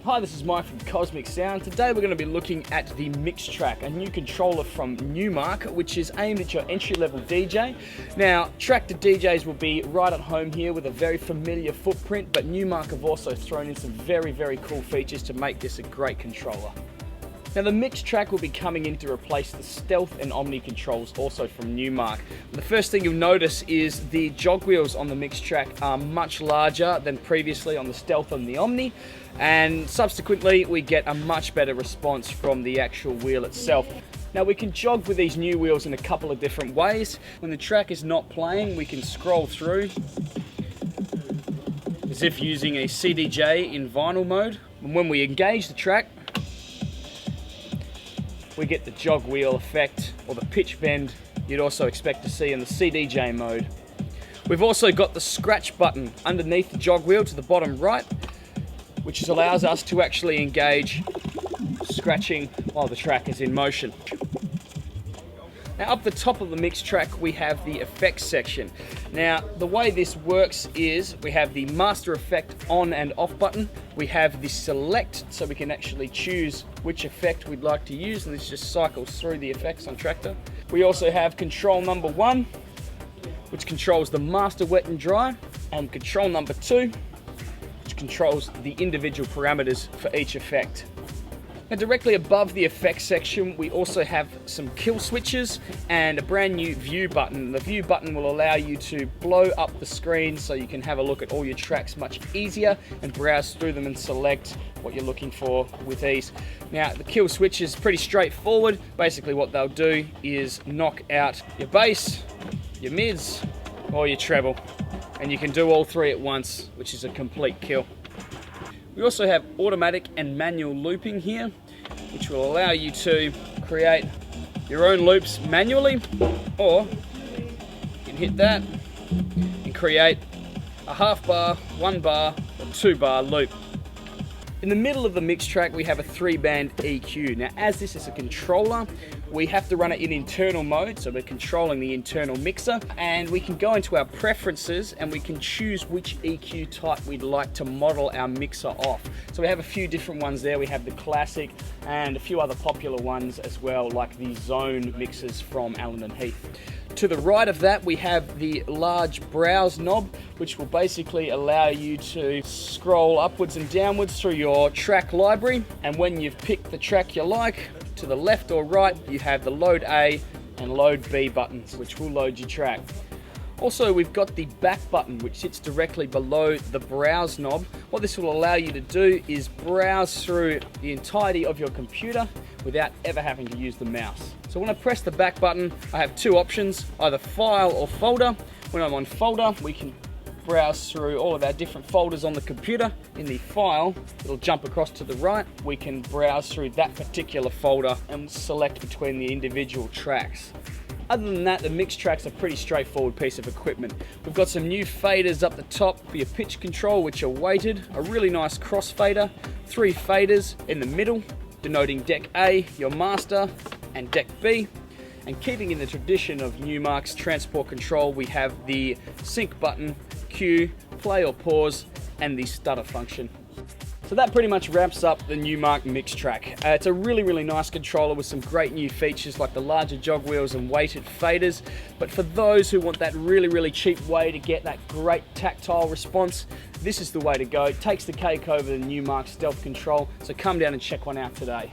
Hi, this is Mike from Kosmic Sound. Today we're going to be looking at the Mixtrack, a new controller from Numark, which is aimed at your entry-level DJ. Now, Traktor DJs will be right at home here with a very familiar footprint, but Numark have also thrown in some very cool features to make this a great controller. Now the Mixtrack will be coming in to replace the Stealth and Omni controls also from Numark. The first thing you'll notice is the jog wheels on the Mixtrack are much larger than previously on the Stealth and the Omni, and subsequently we get a much better response from the actual wheel itself. Now we can jog with these new wheels in a couple of different ways. When the track is not playing, we can scroll through as if using a CDJ in vinyl mode. And when we engage the track, we get the jog wheel effect, or the pitch bend you'd also expect to see in the CDJ mode. We've also got the scratch button underneath the jog wheel to the bottom right, which allows us to actually engage scratching while the track is in motion. Now up the top of the Mixtrack we have the effects section. Now the way this works is we have the master effect on and off button. We have the select, so we can actually choose which effect we'd like to use, and this just cycles through the effects on Traktor. We also have control number 1, which controls the master wet and dry, and control number 2, which controls the individual parameters for each effect. Now directly above the effects section we also have some kill switches and a brand new view button. The view button will allow you to blow up the screen so you can have a look at all your tracks much easier and browse through them and select what you're looking for with ease. Now the kill switch is pretty straightforward. Basically what they'll do is knock out your bass, your mids or your treble, and you can do all three at once, which is a complete kill. We also have automatic and manual looping here, which will allow you to create your own loops manually, or you can hit that and create a half bar, 1 bar, or 2 bar loop. In the middle of the Mixtrack we have a 3-band EQ. Now as this is a controller, we have to run it in internal mode, so we're controlling the internal mixer, and we can go into our preferences and we can choose which EQ type we'd like to model our mixer off. So we have a few different ones there. We have the classic and a few other popular ones as well, like the zone mixers from Allen & Heath. To the right of that we have the large browse knob, which will basically allow you to scroll upwards and downwards through your track library, and when you've picked the track you like, to the left or right you have the load A and load B buttons, which will load your track. Also we've got the back button, which sits directly below the browse knob. What this will allow you to do is browse through the entirety of your computer without ever having to use the mouse. So when I press the back button I have two options, either file or folder. When I'm on folder we can browse through all of our different folders on the computer. In the file, it'll jump across to the right. We can browse through that particular folder and select between the individual tracks. Other than that, the Mixtrack's a pretty straightforward piece of equipment. We've got some new faders up the top for your pitch control, which are weighted, a really nice crossfader, 3 faders in the middle, denoting deck A, your master, and deck B. And keeping in the tradition of Numark's transport control, we have the sync button, cue, play or pause, and the stutter function. So that pretty much wraps up the Numark Mixtrack. It's a really nice controller with some great new features like the larger jog wheels and weighted faders. But for those who want that really cheap way to get that great tactile response, this is the way to go. It takes the cake over the Numark Stealth control, so come down and check one out today.